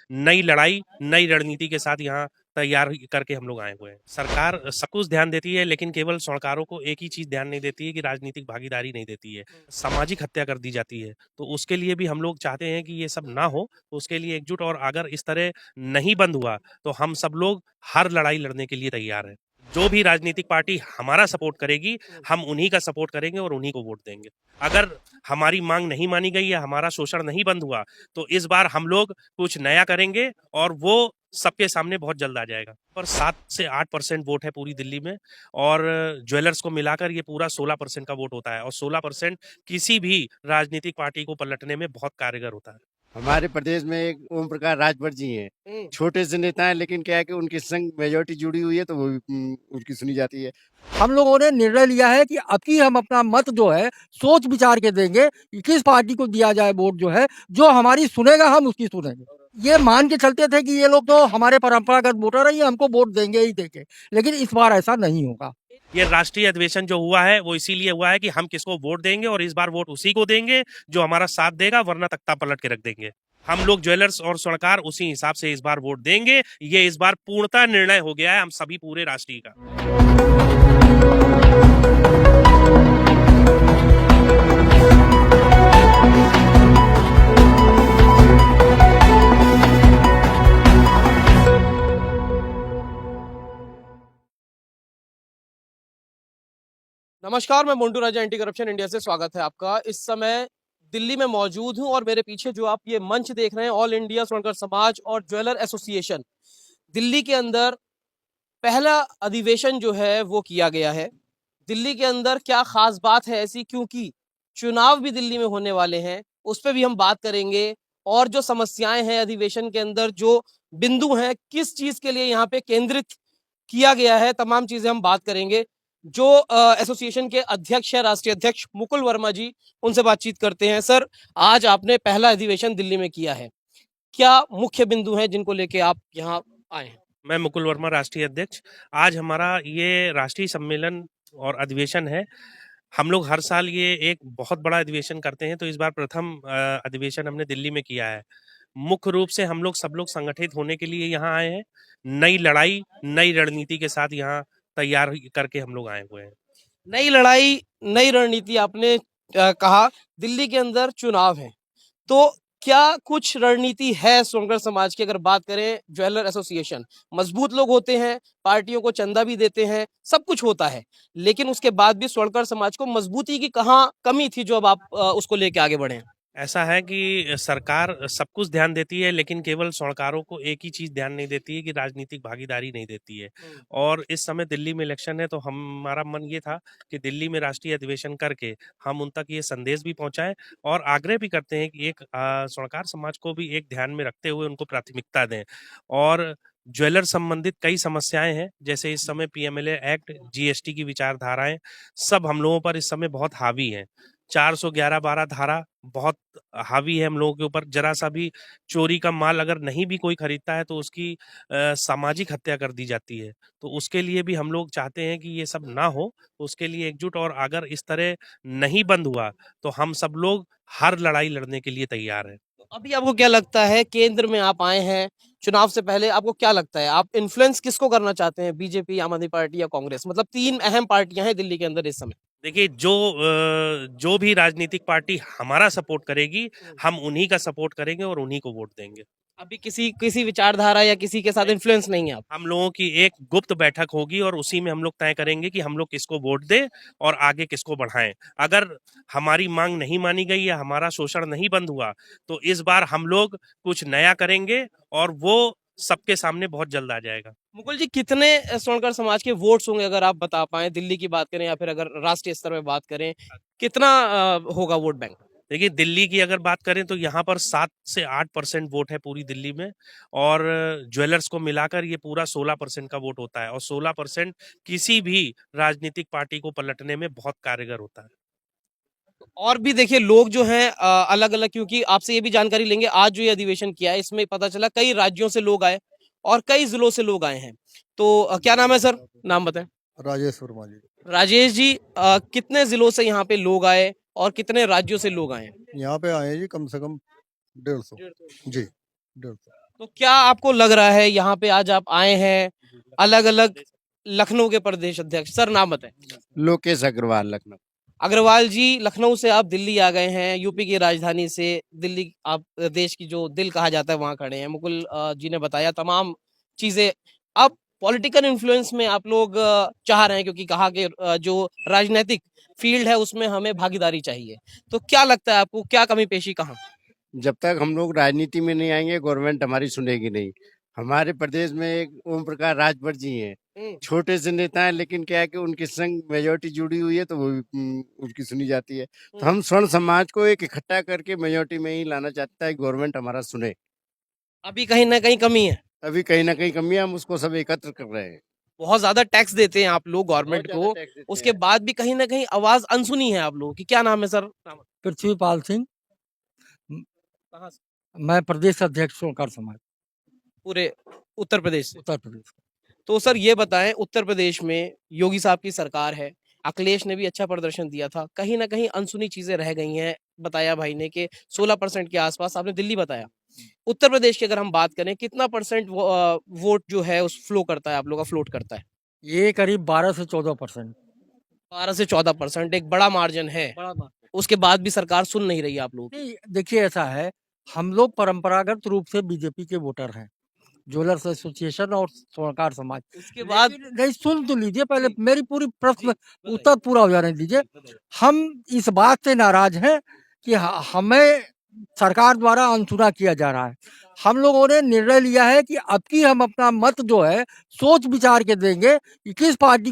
नई लड़ाई, नई रणनीति के साथ यहाँ तैयार करके हम लोग आए हुए हैं। सरकार सब कुछ ध्यान देती है, लेकिन केवल सड़कारों को एक ही चीज़ ध्यान नहीं देती है कि राजनीतिक भागीदारी नहीं देती है। सामाजिक हत्या कर दी जाती है, तो उसके लिए भी हम लोग चाहते हैं कि ये सब ना हो, तो उसके लिए एकजुट और अगर इस तरह नहीं बंद हुआ, तो हम सब लोग हर लड़ाई लड़ने के लिए तैयार हैं। जो भी राजनीतिक पार्टी हमारा सपोर्ट करेगी, हम उन्हीं का सपोर्ट करेंगे और उन्हीं को वोट देंगे। अगर हमारी मांग नहीं मानी गई या हमारा शोषण नहीं बंद हुआ, तो इस बार हम लोग कुछ नया करेंगे और वो सबके सामने बहुत जल्द आ जाएगा। पर 7 से 8% वोट है पूरी दिल्ली में और ज्वेलर्स को मिलाकर ये पूरा 16% का वोट होता है और 16% किसी भी राजनीतिक पार्टी को पलटने में बहुत कारगर होता है। हमारे प्रदेश में एक ओम प्रकाश राजभर जी हैं। छोटे से नेता हैं, लेकिन क्या है कि उनके संग मेजोरिटी जुड़ी हुई है, तो वो भी उनकी सुनी जाती है। हम लोगों ने निर्णय लिया है कि अब की हम अपना मत जो है सोच विचार के देंगे कि किस पार्टी को दिया जाए वोट, जो है जो हमारी सुनेगा हम उसकी सुनेंगे। ये मान के चलते थे कि ये लोग तो हमारे परंपरागत वोटर है, ये हमको वोट देंगे ही देंगे, लेकिन इस बार ऐसा नहीं होगा। ये राष्ट्रीय अधिवेशन जो हुआ है वो इसीलिए हुआ है कि हम किसको वोट देंगे और इस बार वोट उसी को देंगे जो हमारा साथ देगा, वरना तख्ता पलट के रख देंगे। हम लोग ज्वेलर्स और स्वर्णकार उसी हिसाब से इस बार वोट देंगे। ये इस बार पूर्णतः निर्णय हो गया है हम सभी पूरे राष्ट्रीय का। नमस्कार, मैं मोन्टू राजा एंटी करप्शन इंडिया से स्वागत है आपका। इस समय दिल्ली में मौजूद हूं और मेरे पीछे जो आप ये मंच देख रहे हैं, ऑल इंडिया स्वर्णकर समाज और ज्वेलर एसोसिएशन, दिल्ली के अंदर पहला अधिवेशन जो है वो किया गया है। दिल्ली के अंदर क्या खास बात है ऐसी, क्योंकि चुनाव भी दिल्ली में होने वाले हैं, उस पर भी हम बात करेंगे। और जो समस्याएं हैं अधिवेशन के अंदर, जो बिंदु हैं, किस चीज के लिए यहाँ पे केंद्रित किया गया है, तमाम चीजें हम बात करेंगे। जो एसोसिएशन के अध्यक्ष है, राष्ट्रीय अध्यक्ष मुकुल वर्मा जी, उनसे बातचीत करते हैं। सर, आज आपने पहला अधिवेशन दिल्ली में किया है, क्या मुख्य बिंदु हैं जिनको लेके आप यहाँ आए हैं? मैं मुकुल वर्मा, राष्ट्रीय अध्यक्ष। आज हमारा ये राष्ट्रीय सम्मेलन और अधिवेशन है। हम लोग हर साल ये एक बहुत बड़ा अधिवेशन करते हैं, तो इस बार प्रथम अधिवेशन हमने दिल्ली में किया है। मुख्य रूप से हम लोग सब लोग संगठित होने के लिए यहाँ आए हैं। नई लड़ाई, नई रणनीति के साथ यहाँ तैयार करके हम लोग आए हुए हैं। नई लड़ाई, नई रणनीति आपने कहा। दिल्ली के अंदर चुनाव है, तो क्या कुछ रणनीति है सोनकर समाज की? अगर बात करें, ज्वेलर एसोसिएशन मजबूत लोग होते हैं, पार्टियों को चंदा भी देते हैं, सब कुछ होता है, लेकिन उसके बाद भी सोनकर समाज को मजबूती की कहाँ कमी थी जो अब आप उसको लेके आगे बढ़े हैं? ऐसा है कि सरकार सब कुछ ध्यान देती है, लेकिन केवल सड़कारों को एक ही चीज़ ध्यान नहीं देती है कि राजनीतिक भागीदारी नहीं देती है। और इस समय दिल्ली में इलेक्शन है, तो हमारा मन ये था कि दिल्ली में राष्ट्रीय अधिवेशन करके हम उन तक ये संदेश भी पहुंचाएं और आग्रह भी करते हैं कि एक सड़कार समाज को भी एक ध्यान में रखते हुए उनको प्राथमिकता दें। और ज्वेलर संबंधित कई समस्याएं हैं, जैसे इस समय पीएमएलए एक्ट, जीएसटी की विचारधाराएं, सब हम लोगों पर इस समय बहुत हावी हैं। 411-12 धारा बहुत हावी है हम लोगों के ऊपर। जरा सा भी चोरी का माल अगर नहीं भी कोई खरीदता है, तो उसकी सामाजिक हत्या कर दी जाती है। तो उसके लिए भी हम लोग चाहते हैं कि ये सब ना हो, उसके लिए एकजुट और अगर इस तरह नहीं बंद हुआ, तो हम सब लोग हर लड़ाई लड़ने के लिए तैयार हैं। तो अभी आपको क्या लगता है, केंद्र में आप आए हैं, चुनाव से पहले आपको क्या लगता है, आप इन्फ्लुएंस किसको करना चाहते हैं? बीजेपी, आम आदमी पार्टी या कांग्रेस? मतलब 3 अहम पार्टियां हैं दिल्ली के अंदर इस समय। देखिए, जो भी राजनीतिक पार्टी हमारा सपोर्ट करेगी, हम उन्हीं का सपोर्ट करेंगे और उन्हीं को वोट देंगे। अभी किसी किसी विचारधारा या किसी के साथ इन्फ्लुएंस नहीं है आप? हम लोगों की एक गुप्त बैठक होगी और उसी में हम लोग तय करेंगे कि हम लोग किसको वोट दें और आगे किसको बढ़ाएं। अगर हमारी मांग नहीं मानी गई या हमारा शोषण नहीं बंद हुआ, तो इस बार हम लोग कुछ नया करेंगे और वो सबके सामने बहुत जल्द आ जाएगा। मुकुल जी, कितने सोनकर समाज के वोट्स होंगे अगर आप बता पाए? दिल्ली की बात करें या फिर अगर राष्ट्रीय स्तर में बात करें, कितना होगा वोट बैंक? देखिए, दिल्ली की अगर बात करें तो यहाँ पर 7 से 8% वोट है पूरी दिल्ली में और ज्वेलर्स को मिलाकर ये पूरा 16% का वोट होता है और 16% किसी भी राजनीतिक पार्टी को पलटने में बहुत कारगर होता है। और भी देखिए लोग जो हैं अलग अलग, क्योंकि आपसे ये भी जानकारी लेंगे, आज जो ये अधिवेशन किया है इसमें पता चला कई राज्यों से लोग आए और कई जिलों से लोग आए हैं। तो क्या नाम है सर? नाम बताएं। राजेश वर्मा जी। राजेश जी, कितने जिलों से यहाँ पे लोग आए और कितने राज्यों से लोग आए हैं? यहाँ पे आए हैं जी कम से कम 150। जी 150। तो क्या आपको लग रहा है यहाँ पे आज आप आए हैं अलग अलग लखनऊ के प्रदेश अध्यक्ष, सर नाम बताएं। लोकेश अग्रवाल, लखनऊ। अग्रवाल जी, लखनऊ से आप दिल्ली आ गए हैं, यूपी की राजधानी से दिल्ली, आप देश की जो दिल कहा जाता है वहां खड़े हैं। मुकुल जी ने बताया तमाम चीजें। अब पॉलिटिकल इन्फ्लुएंस में आप लोग चाह रहे हैं, क्योंकि कहा कि जो राजनीतिक फील्ड है उसमें हमें भागीदारी चाहिए। तो क्या लगता है आपको, क्या कमी पेशी कहाँ? जब तक हम लोग राजनीति में नहीं आएंगे, गवर्नमेंट हमारी सुनेगी नहीं। हमारे प्रदेश में एक ओम प्रकाश राजभर जी हैं, छोटे से नेता हैं, लेकिन क्या है कि उनके संग मेजोरिटी जुड़ी हुई है, तो वो भी उनकी सुनी जाती है। तो हम स्वर्ण समाज को एक इकट्ठा करके मेजोरिटी में ही लाना चाहता है, गवर्नमेंट हमारा सुने। अभी कहीं ना कहीं कमी है, अभी कहीं ना कहीं कमी है, हम उसको सब एकत्र कर रहे हैं। बहुत ज्यादा टैक्स देते हैं आप लोग गवर्नमेंट बहुत ज्यादा को, टैक्स देते उसके हैं। बाद भी कहीं ना कहीं आवाज अनसुनी है आप लोगों की। क्या नाम है सर? पृथ्वीपाल सिंह, कहाँ से? मैं प्रदेश अध्यक्ष सोनकर समाज, पूरे उत्तर प्रदेश से। उत्तर प्रदेश। तो सर ये बताएं, उत्तर प्रदेश में योगी साहब की सरकार है, अखिलेश ने भी अच्छा प्रदर्शन दिया था, कहीं ना कहीं अनसुनी चीजें रह गई हैं। बताया भाई ने कि 16% के आसपास, आपने दिल्ली बताया। उत्तर प्रदेश की अगर हम बात करें, कितना परसेंट वोट जो है उस फ्लो करता है, आप लोग का फ्लोट करता है? ये करीब 12 से 14%। 12 से 14%, एक बड़ा मार्जिन है। बड़ा बात उसके बाद भी सरकार सुन नहीं रही है आप लोग। नहीं, देखिए ऐसा है, हम लोग परंपरागत रूप से बीजेपी के वोटर हैं, ज्वेलर्स एसोसिएशन और स्वर्णकार समाज। उसके बाद नहीं, सुन तो लीजिए पहले, मेरी पूरी प्रश्न बताइए। उत्तर पूरा हो जाने दीजिए। हम इस बात से नाराज हैं कि हमें सरकार द्वारा अनसुना किया जा रहा है। हम लोगों ने निर्णय लिया है कि अब की हम अपना मत जो है सोच विचार के देंगे कि किस पार्टी